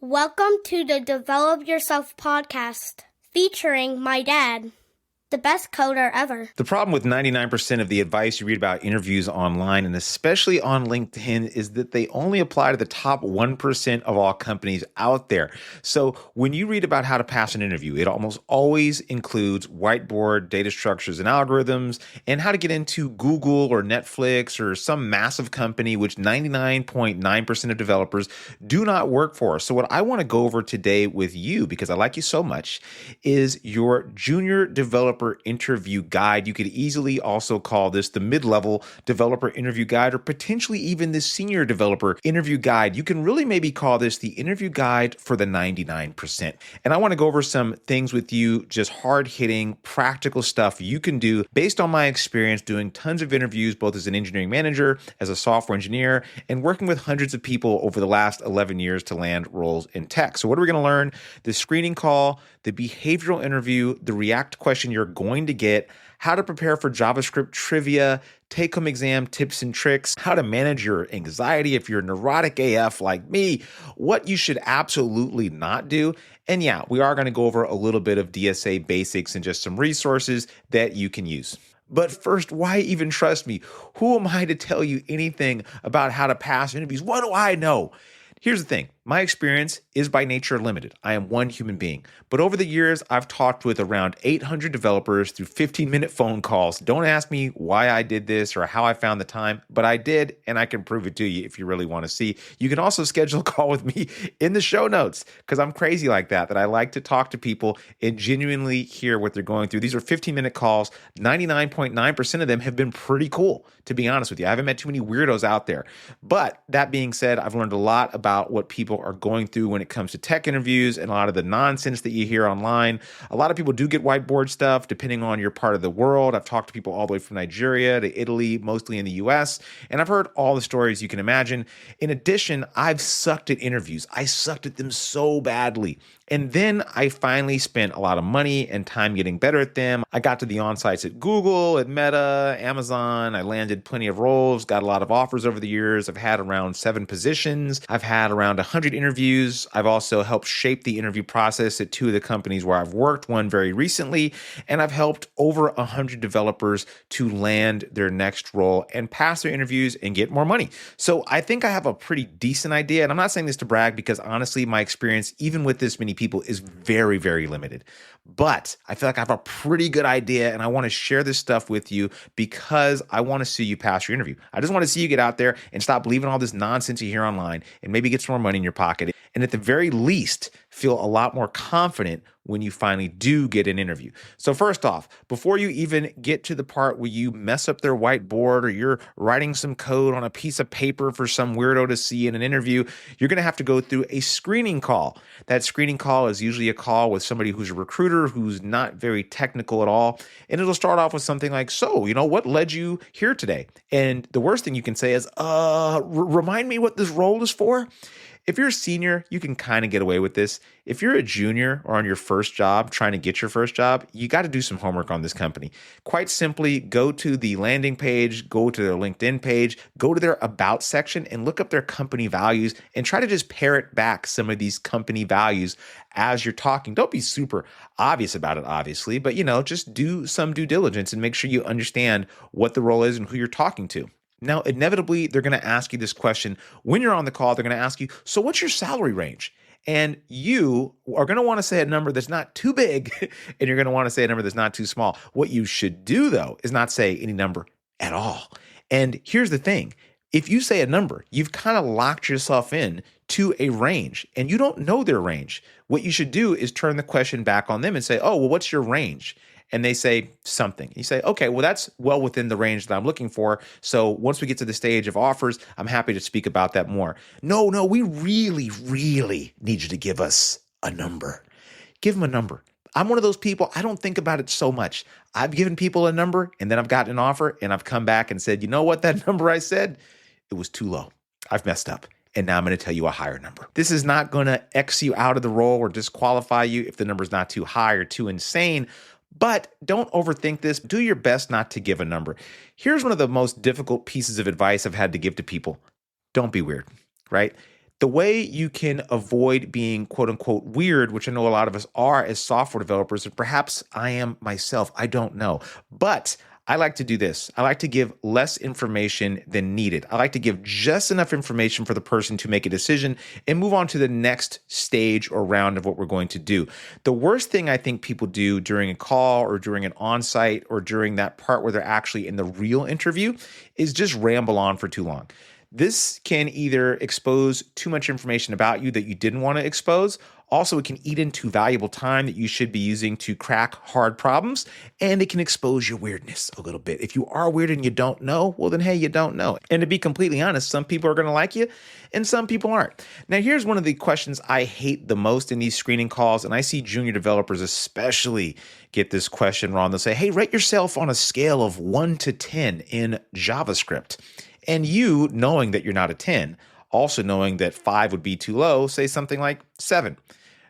Welcome to the Develop Yourself podcast, featuring my dad, the best coder ever. The problem with 99% of the advice you read about interviews online, and especially on LinkedIn, is that they only apply to the top 1% of all companies out there. So when you read about how to pass an interview, it almost always includes whiteboard, data structures and algorithms, and how to get into Google or Netflix or some massive company, which 99.9% of developers do not work for. So what I want to go over today with you, because I like you so much, is your junior developer interview guide. You could easily also call this the mid-level developer interview guide, or potentially even the senior developer interview guide. You can really maybe call this the interview guide for the 99%. And I want to go over some things with you, just hard-hitting, practical stuff you can do based on my experience doing tons of interviews, both as an engineering manager, as a software engineer, and working with hundreds of people over the last 11 years to land roles in tech. So what are we going to learn? The screening call, the behavioral interview, the React question you're going to get, how to prepare for JavaScript trivia, take-home exam tips and tricks, how to manage your anxiety if you're neurotic AF like me, what you should absolutely not do. And yeah, we are going to go over a little bit of DSA basics and just some resources that you can use. But first, why even trust me? Who am I to tell you anything about how to pass interviews? What do I know? Here's the thing. My experience is by nature limited. I am one human being. But over the years, I've talked with around 800 developers through 15-minute phone calls. Don't ask me why I did this or how I found the time, but I did, and I can prove it to you if you really want to see. You can also schedule a call with me in the show notes, because I'm crazy like that I like to talk to people and genuinely hear what they're going through. These are 15-minute calls. 99.9% of them have been pretty cool, to be honest with you. I haven't met too many weirdos out there. But that being said, I've learned a lot about what people are going through when it comes to tech interviews and a lot of the nonsense that you hear online. A lot of people do get whiteboard stuff depending on your part of the world. I've talked to people all the way from Nigeria to Italy, mostly in the US, and I've heard all the stories you can imagine. In addition, I've sucked at interviews. I sucked at them so badly. And then I finally spent a lot of money and time getting better at them. I got to the on-sites at Google, at Meta, Amazon. I landed plenty of roles, got a lot of offers over the years. I've had around 7 positions. I've had around 100 interviews. I've also helped shape the interview process at 2 of the companies where I've worked, one very recently. And I've helped over 100 developers to land their next role and pass their interviews and get more money. So I think I have a pretty decent idea. And I'm not saying this to brag, because honestly, my experience, even with this many people, is very, very limited. But I feel like I have a pretty good idea, and I want to share this stuff with you because I want to see you pass your interview. I just want to see you get out there and stop believing all this nonsense you hear online and maybe get some more money in your pocket. And at the very least, feel a lot more confident when you finally do get an interview. So first off, before you even get to the part where you mess up their whiteboard or you're writing some code on a piece of paper for some weirdo to see in an interview, you're going to have to go through a screening call. That screening call is usually a call with somebody who's a recruiter who's not very technical at all. And it'll start off with something like, so, what led you here today? And the worst thing you can say is, remind me what this role is for? If you're a senior, you can kind of get away with this. If you're a junior or on your first job, trying to get your first job, you got to do some homework on this company. Quite simply, go to the landing page, go to their LinkedIn page, go to their About section and look up their company values and try to just parrot back some of these company values as you're talking. Don't be super obvious about it, obviously, but just do some due diligence and make sure you understand what the role is and who you're talking to. Now, inevitably, they're going to ask you this question. When you're on the call, they're going to ask you, so what's your salary range? And you are going to want to say a number that's not too big, and you're going to want to say a number that's not too small. What you should do, though, is not say any number at all. And here's the thing. If you say a number, you've kind of locked yourself in to a range, and you don't know their range. What you should do is turn the question back on them and say, oh, well, what's your range? And they say something. You say, okay, well, that's well within the range that I'm looking for. So once we get to the stage of offers, I'm happy to speak about that more. No, we really, really need you to give us a number. Give them a number. I'm one of those people, I don't think about it so much. I've given people a number and then I've gotten an offer and I've come back and said, you know what, that number I said, it was too low. I've messed up. And now I'm going to tell you a higher number. This is not going to X you out of the role or disqualify you if the number's not too high or too insane. But don't overthink this. Do your best not to give a number. Here's one of the most difficult pieces of advice I've had to give to people. Don't be weird, right? The way you can avoid being quote unquote weird, which I know a lot of us are as software developers, and perhaps I am myself, I don't know. But I like to do this. I like to give less information than needed. I like to give just enough information for the person to make a decision and move on to the next stage or round of what we're going to do. The worst thing I think people do during a call or during an on-site or during that part where they're actually in the real interview is just ramble on for too long. This can either expose too much information about you that you didn't want to expose. Also, it can eat into valuable time that you should be using to crack hard problems, and it can expose your weirdness a little bit. If you are weird and you don't know, well then, hey, you don't know. And to be completely honest, some people are going to like you and some people aren't. Now, here's one of the questions I hate the most in these screening calls, and I see junior developers especially get this question wrong. They'll say, hey, rate yourself on a scale of 1 to 10 in JavaScript. And you, knowing that you're not a 10, also knowing that 5 would be too low, say something like 7.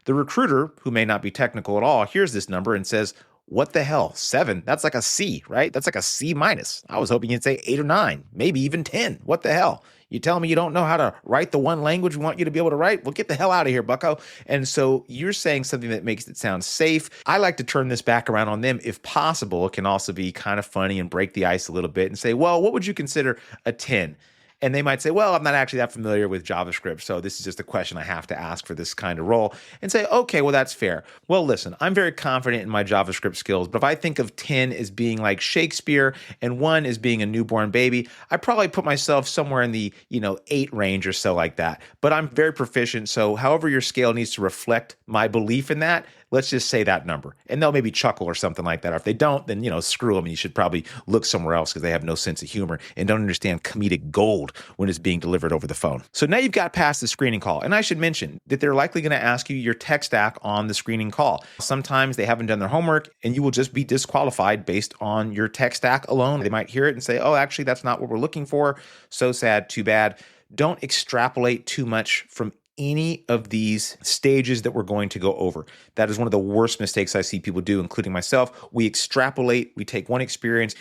The recruiter, who may not be technical at all, hears this number and says, what the hell, 7? That's like a C, right? That's like a C minus. I was hoping you'd say 8 or 9, maybe even 10. What the hell? You tell me you don't know how to write the one language we want you to be able to write? Well, get the hell out of here, bucko. And so you're saying something that makes it sound safe. I like to turn this back around on them if possible. It can also be kind of funny and break the ice a little bit and say, well, what would you consider a 10? And they might say, well, I'm not actually that familiar with JavaScript, so this is just a question I have to ask for this kind of role. And say, okay, well, that's fair. Well, listen, I'm very confident in my JavaScript skills, but if I think of 10 as being like Shakespeare and 1 as being a newborn baby, I probably put myself somewhere in the 8 range or so like that. But I'm very proficient, so however your scale needs to reflect my belief in that, let's just say that number. And they'll maybe chuckle or something like that. Or if they don't, then, screw them. You should probably look somewhere else because they have no sense of humor and don't understand comedic gold when it's being delivered over the phone. So now you've got past the screening call. And I should mention that they're likely going to ask you your tech stack on the screening call. Sometimes they haven't done their homework and you will just be disqualified based on your tech stack alone. They might hear it and say, oh, actually, that's not what we're looking for. So sad, too bad. Don't extrapolate too much from any of these stages that we're going to go over. That is one of the worst mistakes I see people do, including myself. We extrapolate, we take one experience,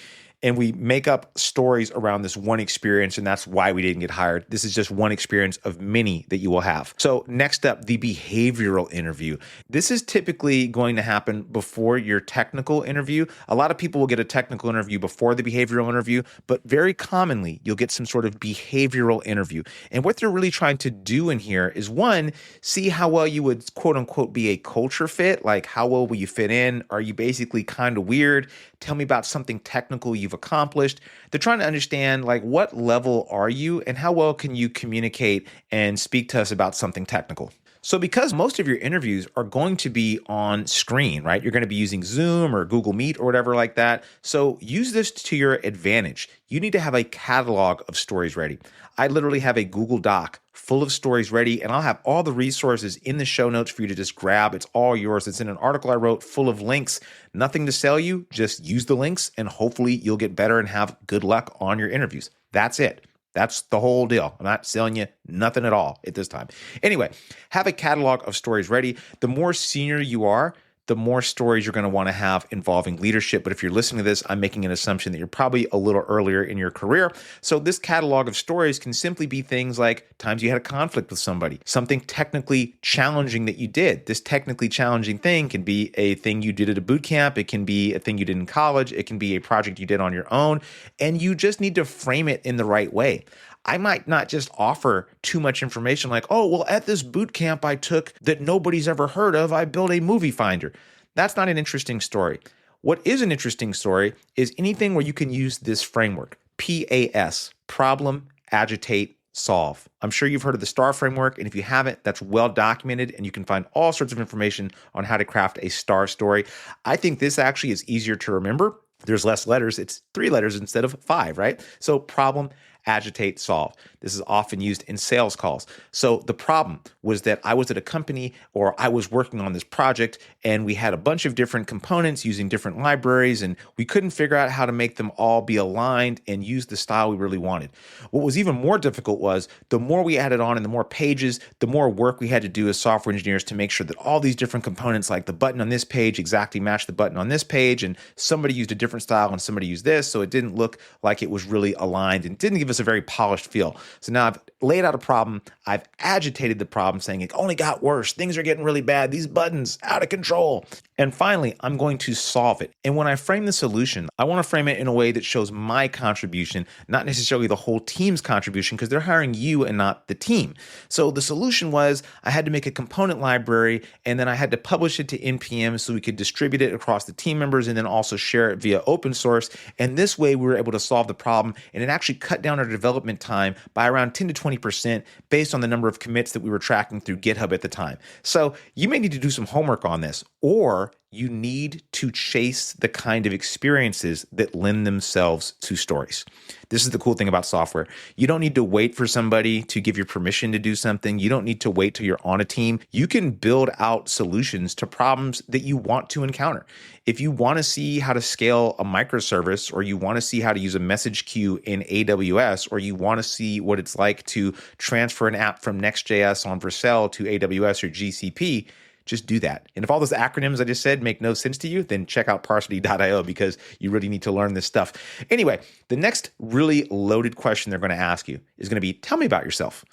and we make up stories around this one experience, and that's why we didn't get hired. This is just one experience of many that you will have. So next up, the behavioral interview. This is typically going to happen before your technical interview. A lot of people will get a technical interview before the behavioral interview, but very commonly, you'll get some sort of behavioral interview. And what they're really trying to do in here is, one, see how well you would, quote unquote, be a culture fit. Like, how well will you fit in? Are you basically kind of weird? Tell me about something technical you've accomplished. They're trying to understand, like, what level are you and how well can you communicate and speak to us about something technical. So because most of your interviews are going to be on screen, right? You're going to be using Zoom or Google Meet or whatever like that. So use this to your advantage. You need to have a catalog of stories ready. I literally have a Google Doc full of stories ready, and I'll have all the resources in the show notes for you to just grab. It's all yours. It's in an article I wrote full of links. Nothing to sell you. Just use the links, and hopefully you'll get better and have good luck on your interviews. That's it. That's the whole deal. I'm not selling you nothing at all at this time. Anyway, have a catalog of stories ready. The more senior you are, the more stories you're going to want to have involving leadership. But if you're listening to this, I'm making an assumption that you're probably a little earlier in your career. So this catalog of stories can simply be things like times you had a conflict with somebody, something technically challenging that you did. This technically challenging thing can be a thing you did at a boot camp. It can be a thing you did in college. It can be a project you did on your own. And you just need to frame it in the right way. I might not just offer too much information like, oh, well, at this boot camp I took that nobody's ever heard of, I built a movie finder. That's not an interesting story. What is an interesting story is anything where you can use this framework, PAS, problem, agitate, solve. I'm sure you've heard of the STAR framework, and if you haven't, that's well documented, and you can find all sorts of information on how to craft a STAR story. I think this actually is easier to remember. There's less letters. It's 3 letters instead of 5, right? So problem, agitate, solve. This is often used in sales calls. So the problem was that I was at a company or I was working on this project and we had a bunch of different components using different libraries and we couldn't figure out how to make them all be aligned and use the style we really wanted. What was even more difficult was the more we added on and the more pages, the more work we had to do as software engineers to make sure that all these different components like the button on this page exactly matched the button on this page and somebody used a different style and somebody used this, so it didn't look like it was really aligned and didn't give us a very polished feel. So now I've laid out a problem. I've agitated the problem, saying it only got worse. Things are getting really bad. These buttons, out of control. And finally, I'm going to solve it. And when I frame the solution, I want to frame it in a way that shows my contribution, not necessarily the whole team's contribution, because they're hiring you and not the team. So the solution was I had to make a component library, and then I had to publish it to NPM so we could distribute it across the team members and then also share it via open source. And this way we were able to solve the problem, and it actually cut down our development time by around 10 to 20% based on the number of commits that we were tracking through GitHub at the time. So you may need to do some homework on this, or you need to chase the kind of experiences that lend themselves to stories. This is the cool thing about software. You don't need to wait for somebody to give you permission to do something. You don't need to wait till you're on a team. You can build out solutions to problems that you want to encounter. If you want to see how to scale a microservice, or you want to see how to use a message queue in AWS, or you want to see what it's like to transfer an app from Next.js on Vercel to AWS or GCP, just do that. And if all those acronyms I just said make no sense to you, then check out Parsity.io, because you really need to learn this stuff. Anyway, the next really loaded question they're going to ask you is going to be, tell me about yourself.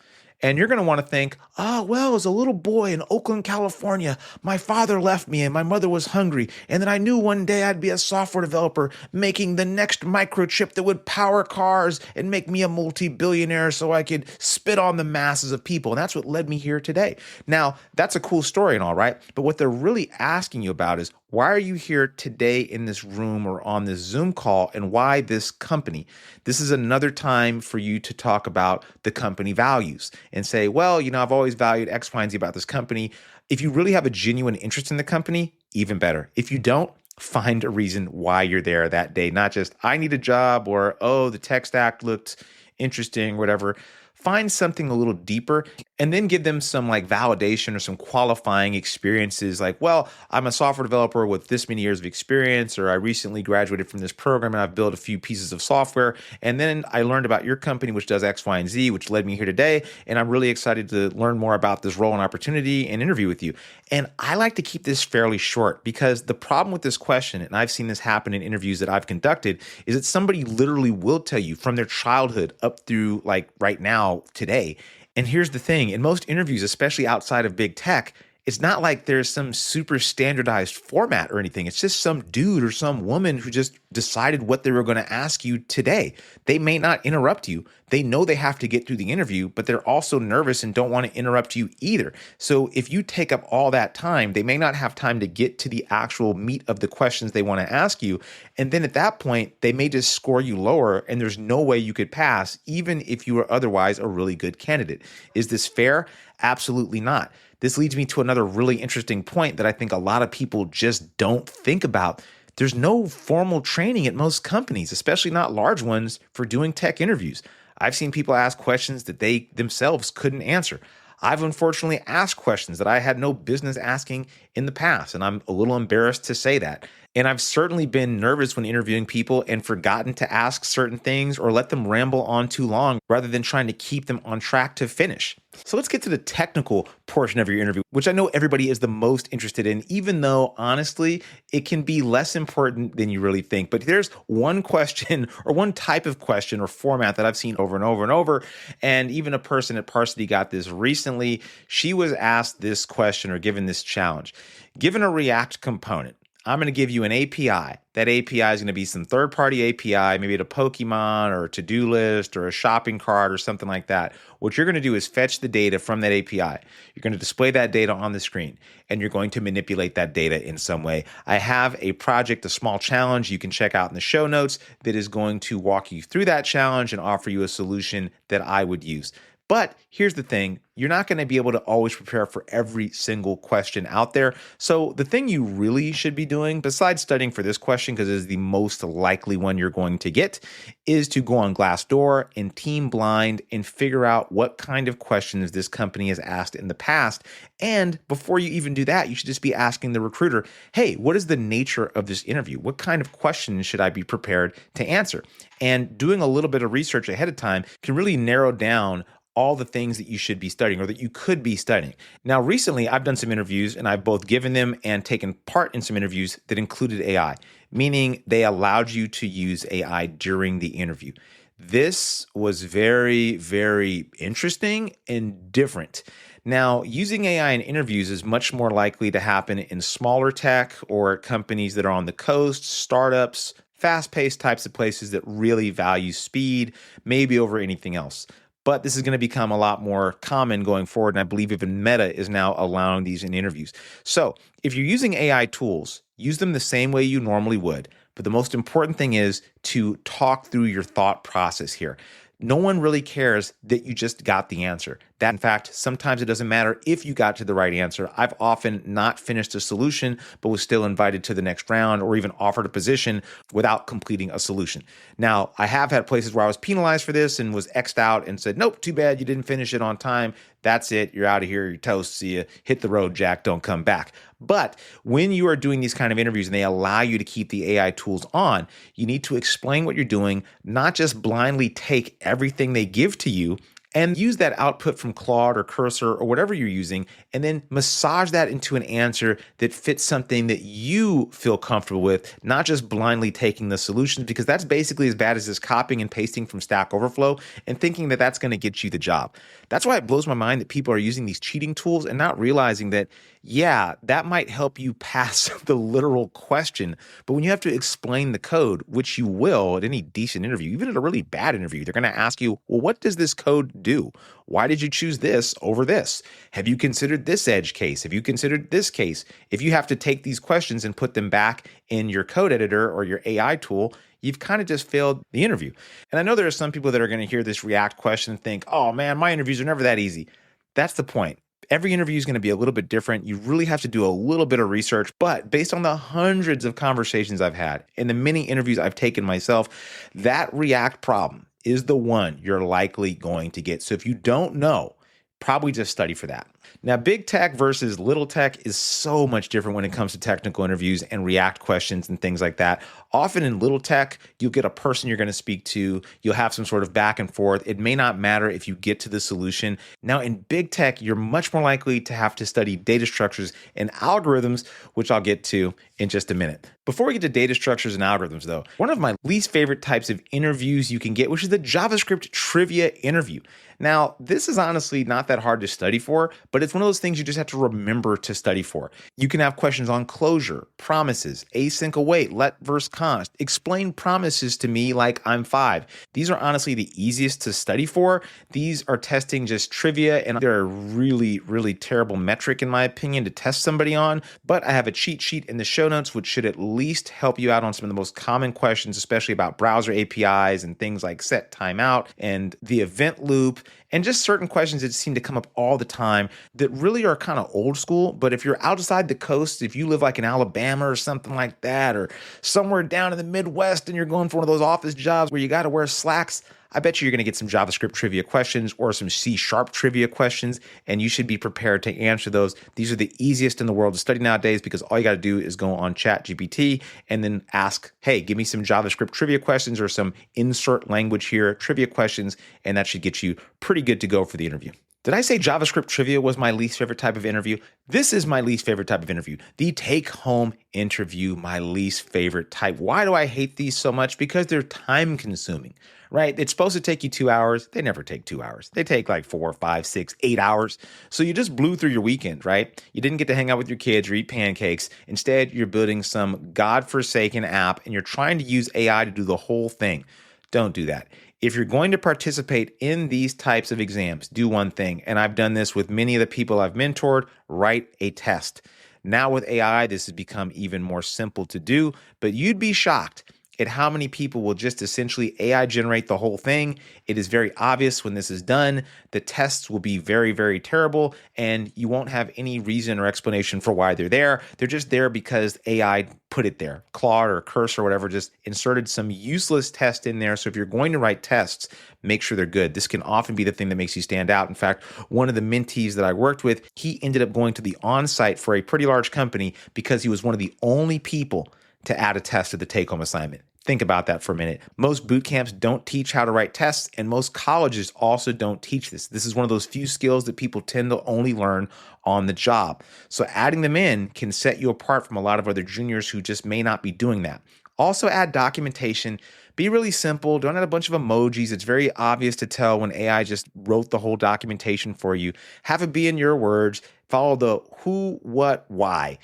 And you're going to want to think, well, as a little boy in Oakland, California, my father left me and my mother was hungry. And then I knew one day I'd be a software developer making the next microchip that would power cars and make me a multi-billionaire so I could spit on the masses of people. And that's what led me here today. Now, that's a cool story and all, right? But what they're really asking you about is, why are you here today in this room or on this Zoom call, and why this company? This is another time for you to talk about the company values and say, well, I've always valued X, Y, and Z about this company. If you really have a genuine interest in the company, even better. If you don't, find a reason why you're there that day. Not just, I need a job, or, the tech stack looked interesting, whatever. Find something a little deeper, and then give them some validation or some qualifying experiences, like, well, I'm a software developer with this many years of experience, or I recently graduated from this program and I've built a few pieces of software. And then I learned about your company, which does X, Y, and Z, which led me here today. And I'm really excited to learn more about this role and opportunity and interview with you. And I like to keep this fairly short, because the problem with this question, and I've seen this happen in interviews that I've conducted, is that somebody literally will tell you from their childhood up through right now, today. And here's the thing, in most interviews, especially outside of big tech, it's not like there's some super standardized format or anything. It's just some dude or some woman who just decided what they were going to ask you today. They may not interrupt you. They know they have to get through the interview, but they're also nervous and don't want to interrupt you either. So if you take up all that time, they may not have time to get to the actual meat of the questions they want to ask you. And then at that point, they may just score you lower, and there's no way you could pass, even if you were otherwise a really good candidate. Is this fair? Absolutely not. This leads me to another really interesting point that I think a lot of people just don't think about. There's no formal training at most companies, especially not large ones, for doing tech interviews. I've seen people ask questions that they themselves couldn't answer. I've unfortunately asked questions that I had no business asking in the past, and I'm a little embarrassed to say that. And I've certainly been nervous when interviewing people and forgotten to ask certain things or let them ramble on too long rather than trying to keep them on track to finish. So let's get to the technical portion of your interview, which I know everybody is the most interested in, even though honestly, it can be less important than you really think. But there's one question or one type of question or format that I've seen over and over and over. And even a person at Parsity got this recently. She was asked this question or given this challenge. Given a React component, I'm going to give you an API. That API is going to be some third-party API, maybe a Pokemon or a to-do list or a shopping cart or something like that. What you're going to do is fetch the data from that API. You're going to display that data on the screen, and you're going to manipulate that data in some way. I have a project, a small challenge you can check out in the show notes that is going to walk you through that challenge and offer you a solution that I would use. But here's the thing, you're not going to be able to always prepare for every single question out there. So the thing you really should be doing, besides studying for this question, because it is the most likely one you're going to get, is to go on Glassdoor and Team Blind and figure out what kind of questions this company has asked in the past. And before you even do that, you should just be asking the recruiter, hey, what is the nature of this interview? What kind of questions should I be prepared to answer? And doing a little bit of research ahead of time can really narrow down all the things that you should be studying or that you could be studying. Now, recently, I've done some interviews and I've both given them and taken part in some interviews that included AI, meaning they allowed you to use AI during the interview. This was very, very interesting and different. Now, using AI in interviews is much more likely to happen in smaller tech or companies that are on the coast, startups, fast paced types of places that really value speed, maybe over anything else. But this is going to become a lot more common going forward. And I believe even Meta is now allowing these in interviews. So if you're using AI tools, use them the same way you normally would. But the most important thing is to talk through your thought process here. No one really cares that you just got the answer. That, in fact, sometimes it doesn't matter if you got to the right answer. I've often not finished a solution, but was still invited to the next round or even offered a position without completing a solution. Now, I have had places where I was penalized for this and was X'd out and said, nope, too bad you didn't finish it on time. That's it. You're out of here. You're toast. See ya. Hit the road, Jack. Don't come back. But when you are doing these kind of interviews and they allow you to keep the AI tools on, you need to explain what you're doing, not just blindly take everything they give to you and use that output from Claude or Cursor or whatever you're using, and then massage that into an answer that fits something that you feel comfortable with, not just blindly taking the solutions, because that's basically as bad as just copying and pasting from Stack Overflow and thinking that that's going to get you the job. That's why it blows my mind that people are using these cheating tools and not realizing that, yeah, that might help you pass the literal question, but when you have to explain the code, which you will at any decent interview, even at a really bad interview, they're going to ask you, well, what does this code do? Why did you choose this over this? Have you considered this edge case? Have you considered this case? If you have to take these questions and put them back in your code editor or your AI tool, you've kind of just failed the interview. And I know there are some people that are going to hear this React question and think, oh man, my interviews are never that easy. That's the point. Every interview is going to be a little bit different. You really have to do a little bit of research, but based on the hundreds of conversations I've had and the many interviews I've taken myself, that React problem is the one you're likely going to get. So if you don't know, probably just study for that. Now, big tech versus little tech is so much different when it comes to technical interviews and React questions and things like that. Often in little tech, you'll get a person you're going to speak to. You'll have some sort of back and forth. It may not matter if you get to the solution. Now, in big tech, you're much more likely to have to study data structures and algorithms, which I'll get to in just a minute. Before we get to data structures and algorithms, though, one of my least favorite types of interviews you can get, which is the JavaScript trivia interview. Now, this is honestly not that hard to study for, but it's one of those things you just have to remember to study for. You can have questions on closure, promises, async await, let versus const. Explain promises to me like I'm 5. These are honestly the easiest to study for. These are testing just trivia, and they're a really, really terrible metric in my opinion to test somebody on. But I have a cheat sheet in the show notes, which should at least help you out on some of the most common questions, especially about browser APIs and things like set timeout and the event loop, and just certain questions that seem to come up all the time that really are kind of old school. But if you're outside the coast, if you live like in Alabama or something like that, or somewhere down in the Midwest and you're going for one of those office jobs where you got to wear slacks, I bet you're going to get some JavaScript trivia questions or some C# trivia questions, and you should be prepared to answer those. These are the easiest in the world to study nowadays because all you got to do is go on ChatGPT and then ask, hey, give me some JavaScript trivia questions or some insert language here trivia questions, and that should get you pretty good to go for the interview. Did I say JavaScript trivia was my least favorite type of interview? This is my least favorite type of interview. The take-home interview, my least favorite type. Why do I hate these so much? Because they're time-consuming, right? It's supposed to take you 2 hours. They never take 2 hours. They take like 4, 5, 6, 8 hours. So you just blew through your weekend, right? You didn't get to hang out with your kids or eat pancakes. Instead, you're building some godforsaken app and you're trying to use AI to do the whole thing. Don't do that. If you're going to participate in these types of exams, do one thing. And I've done this with many of the people I've mentored, write a test. Now with AI, this has become even more simple to do, but you'd be shocked at how many people will just essentially AI generate the whole thing. It is very obvious when this is done. The tests will be very, very terrible, and you won't have any reason or explanation for why they're there. They're just there because AI put it there. Claude or Cursor or whatever just inserted some useless test in there. So if you're going to write tests, make sure they're good. This can often be the thing that makes you stand out. In fact, one of the mentees that I worked with, he ended up going to the on-site for a pretty large company because he was one of the only people to add a test to the take-home assignment. Think about that for a minute. Most boot camps don't teach how to write tests, and most colleges also don't teach this. This is one of those few skills that people tend to only learn on the job. So adding them in can set you apart from a lot of other juniors who just may not be doing that. Also add documentation. Be really simple. Don't add a bunch of emojis. It's very obvious to tell when AI just wrote the whole documentation for you. Have it be in your words. Follow the who, what, why.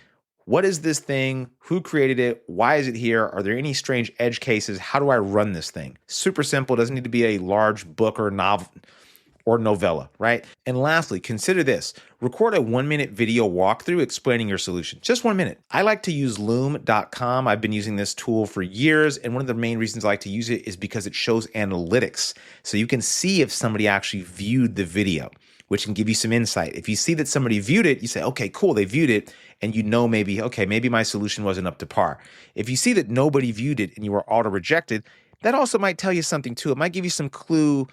What is this thing? Who created it? Why is it here? Are there any strange edge cases? How do I run this thing? Super simple. Doesn't need to be a large book or novel or novella, right? And lastly, consider this. Record a 1-minute video walkthrough explaining your solution. Just 1 minute. I like to use loom.com. I've been using this tool for years, and one of the main reasons I like to use it is because it shows analytics. So you can see if somebody actually viewed the video, which can give you some insight. If you see that somebody viewed it, you say, okay, cool, they viewed it, and you know maybe, okay, maybe my solution wasn't up to par. If you see that nobody viewed it and you were auto-rejected, that also might tell you something too. It might give you some clue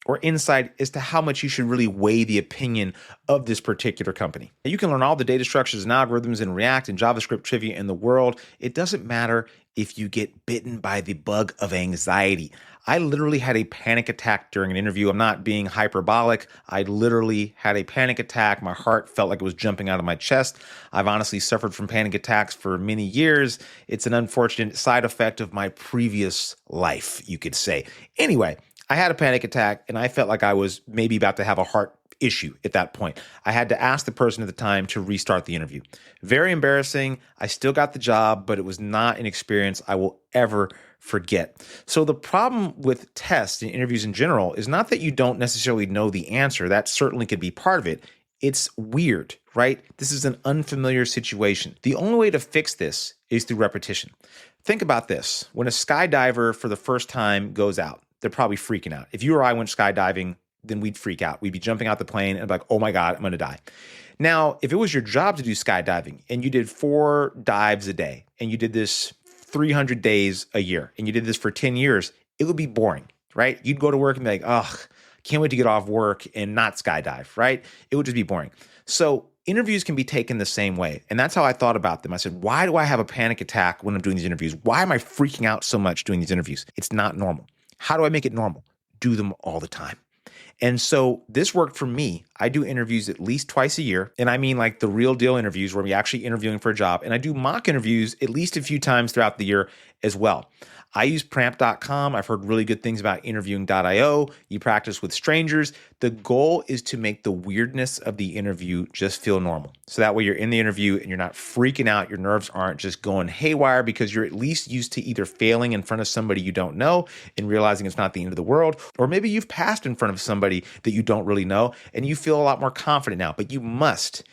or insight as to how much you should really weigh the opinion of this particular company. Now, you can learn all the data structures and algorithms in React and JavaScript trivia in the world. It doesn't matter if you get bitten by the bug of anxiety. I literally had a panic attack during an interview. I'm not being hyperbolic. I literally had a panic attack. My heart felt like it was jumping out of my chest. I've honestly suffered from panic attacks for many years. It's an unfortunate side effect of my previous life, you could say. Anyway, I had a panic attack and I felt like I was maybe about to have a heart issue at that point. I had to ask the person at the time to restart the interview. Very embarrassing. I still got the job, but it was not an experience I will ever forget. So the problem with tests and interviews in general is not that you don't necessarily know the answer. That certainly could be part of it. It's weird, right? This is an unfamiliar situation. The only way to fix this is through repetition. Think about this. When a skydiver for the first time goes out, they're probably freaking out. If you or I went skydiving, then we'd freak out. We'd be jumping out the plane and be like, oh my God, I'm going to die. Now, if it was your job to do skydiving and you did 4 dives a day and you did this 300 days a year and you did this for 10 years, it would be boring, right? You'd go to work and be like, ugh, can't wait to get off work and not skydive, right? It would just be boring. So interviews can be taken the same way. And that's how I thought about them. I said, why do I have a panic attack when I'm doing these interviews? Why am I freaking out so much doing these interviews? It's not normal. How do I make it normal? Do them all the time. And so this worked for me. I do interviews at least twice a year. And I mean like the real deal interviews where we're actually interviewing for a job. And I do mock interviews at least a few times throughout the year as well. I use Pramp.com. I've heard really good things about interviewing.io. You practice with strangers. The goal is to make the weirdness of the interview just feel normal. So that way you're in the interview and you're not freaking out. Your nerves aren't just going haywire because you're at least used to either failing in front of somebody you don't know and realizing it's not the end of the world, or maybe you've passed in front of somebody that you don't really know and you feel a lot more confident now. But you must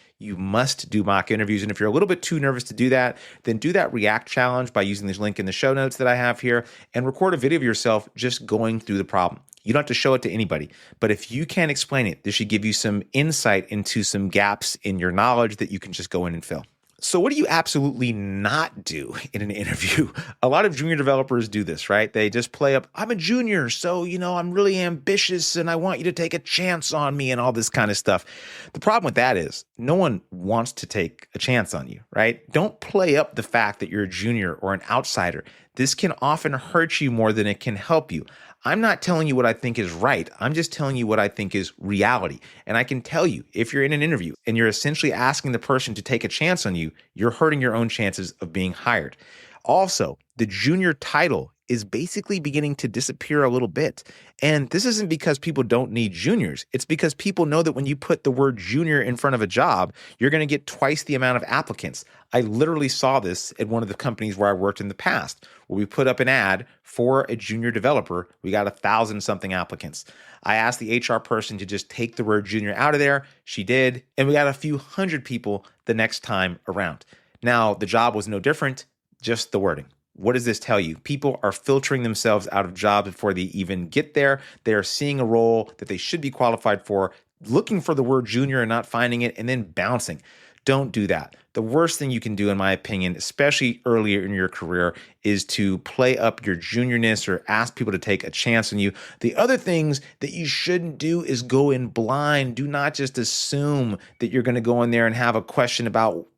do mock interviews. And if you're a little bit too nervous to do that, then do that React challenge by using this link in the show notes that I have here and record a video of yourself just going through the problem. You don't have to show it to anybody, but if you can't explain it, this should give you some insight into some gaps in your knowledge that you can just go in and fill. So what do you absolutely not do in an interview? A lot of junior developers do this, right? They just play up, I'm a junior, so, I'm really ambitious and I want you to take a chance on me and all this kind of stuff. The problem with that is no one wants to take a chance on you, right? Don't play up the fact that you're a junior or an outsider. This can often hurt you more than it can help you. I'm not telling you what I think is right. I'm just telling you what I think is reality. And I can tell you, if you're in an interview and you're essentially asking the person to take a chance on you, you're hurting your own chances of being hired. Also, the junior title is basically beginning to disappear a little bit. And this isn't because people don't need juniors. It's because people know that when you put the word junior in front of a job, you're going to get twice the amount of applicants. I literally saw this at one of the companies where I worked in the past, where we put up an ad for a junior developer. We got 1,000-something applicants. I asked the HR person to just take the word junior out of there. She did. And we got a few hundred people the next time around. Now, the job was no different, just the wording. What does this tell you? People are filtering themselves out of jobs before they even get there. They are seeing a role that they should be qualified for, looking for the word junior and not finding it, and then bouncing. Don't do that. The worst thing you can do, in my opinion, especially earlier in your career, is to play up your juniorness or ask people to take a chance on you. The other things that you shouldn't do is go in blind. Do not just assume that you're going to go in there and have a question about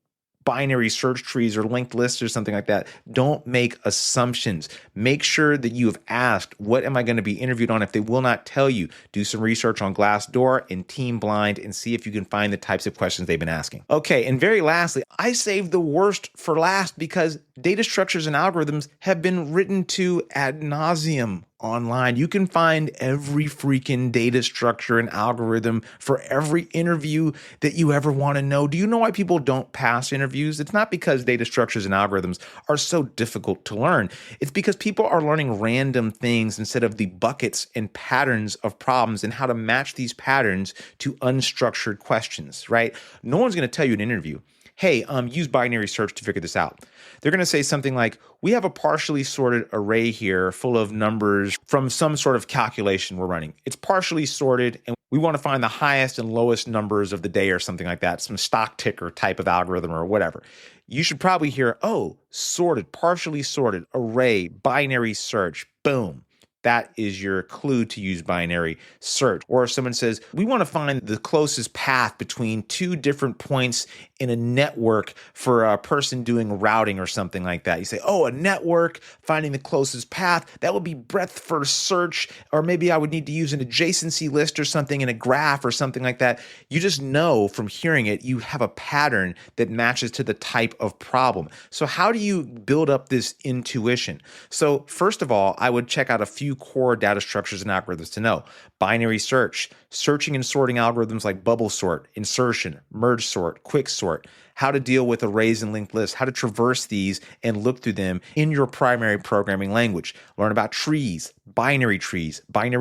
binary search trees or linked lists or something like that. Don't make assumptions. Make sure that you have asked, what am I going to be interviewed on? If they will not tell you, do some research on Glassdoor and Team Blind and see if you can find the types of questions they've been asking. Okay, and very lastly, I saved the worst for last because data structures and algorithms have been written to ad nauseum online. You can find every freaking data structure and algorithm for every interview that you ever want to know. Do you know why people don't pass interviews? It's not because data structures and algorithms are so difficult to learn. It's because people are learning random things instead of the buckets and patterns of problems and how to match these patterns to unstructured questions, right? No one's going to tell you in an interview, hey, use binary search to figure this out. They're going to say something like, we have a partially sorted array here full of numbers from some sort of calculation we're running. It's partially sorted, and we want to find the highest and lowest numbers of the day or something like that, some stock ticker type of algorithm or whatever. You should probably hear, oh, sorted, partially sorted, array, binary search, boom. That is your clue to use binary search. Or if someone says, we want to find the closest path between two different points in a network for a person doing routing or something like that. You say, oh, a network, finding the closest path. That would be breadth first search. Or maybe I would need to use an adjacency list or something in a graph or something like that. You just know from hearing it, you have a pattern that matches to the type of problem. So how do you build up this intuition? So first of all, I would check out a few core data structures and algorithms to know. Binary search, searching and sorting algorithms like bubble sort, insertion, merge sort, quick sort, how to deal with arrays and linked lists, how to traverse these and look through them in your primary programming language. Learn about trees, binary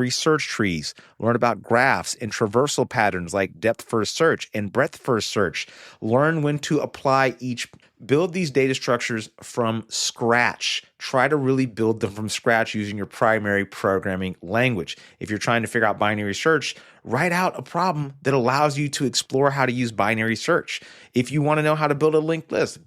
search trees. Learn about graphs and traversal patterns like depth first search and breadth first search. Learn when to apply each. Build these data structures from scratch. Try to really build them from scratch using your primary programming language. If you're trying to figure out binary search, write out a problem that allows you to explore how to use binary search. If you want to know how to build a linked list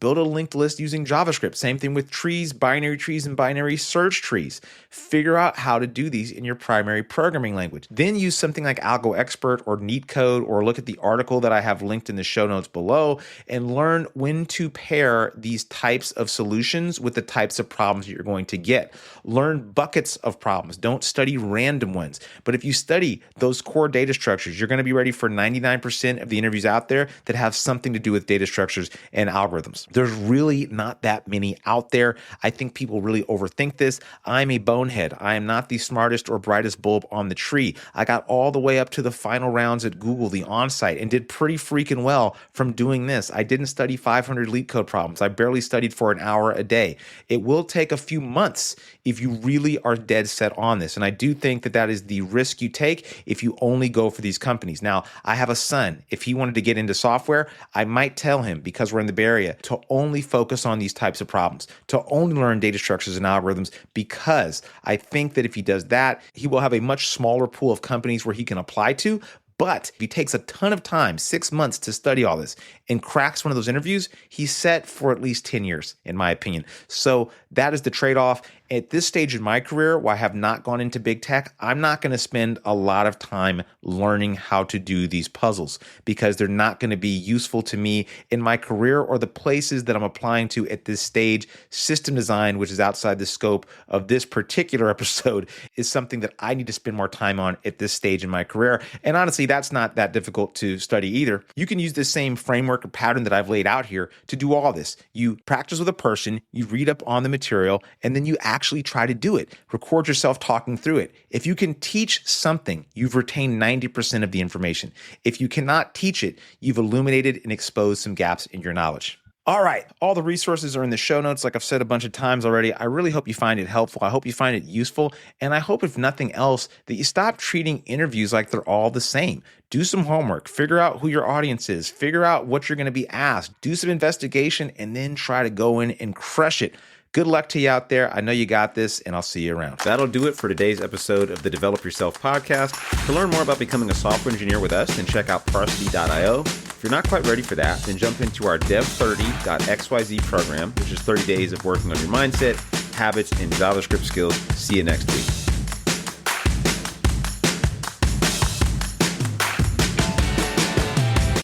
using JavaScript. Same thing with trees, and binary search trees. Figure out how to do these in your primary programming language. Then use something like AlgoExpert or NeetCode, or look at the article that I have linked in the show notes below and learn when to pair these types of solutions with the types of problems that you're going to get. Learn buckets of problems. Don't study random ones. But if you study those core data structures, you're going to be ready for 99% of the interviews out there that have something to do with data structures and algorithms. There's really not that many out there. I think people really overthink this. I'm a bonehead. I am not the smartest or brightest bulb on the tree. I got all the way up to the final rounds at Google, the on-site, and did pretty freaking well from doing this. I didn't study 500 LeetCode problems. I barely studied for an hour a day. It will take a few months if you really are dead set on this. And I do think that that is the risk you take if you only go for these companies. Now, I have a son. If he wanted to get into software, I might tell him, because we're in the Bay Area, to only focus on these types of problems, to only learn data structures and algorithms, because I think that if he does that, he will have a much smaller pool of companies where he can apply to. But if he takes a ton of time, 6 months to study all this and cracks one of those interviews, he's set for at least 10 years, in my opinion. So that is the trade-off. At this stage in my career, where I have not gone into big tech, I'm not going to spend a lot of time learning how to do these puzzles because they're not going to be useful to me in my career or the places that I'm applying to at this stage. System design, which is outside the scope of this particular episode, is something that I need to spend more time on at this stage in my career. And honestly, that's not that difficult to study either. You can use the same framework or pattern that I've laid out here to do all this. You practice with a person, you read up on the material, and then you actually try to do it. Record yourself talking through it. If you can teach something, you've retained 90% of the information. If you cannot teach it, you've illuminated and exposed some gaps in your knowledge. All right, all the resources are in the show notes. Like I've said a bunch of times already, I really hope you find it helpful. I hope you find it useful. And I hope, if nothing else, that you stop treating interviews like they're all the same. Do some homework, figure out who your audience is, figure out what you're going to be asked, do some investigation, and then try to go in and crush it. Good luck to you out there. I know you got this, and I'll see you around. That'll do it for today's episode of the Develop Yourself podcast. To learn more about becoming a software engineer with us, then check out Parsity.io. If you're not quite ready for that, then jump into our dev30.xyz program, which is 30 days of working on your mindset, habits, and JavaScript skills. See you next week.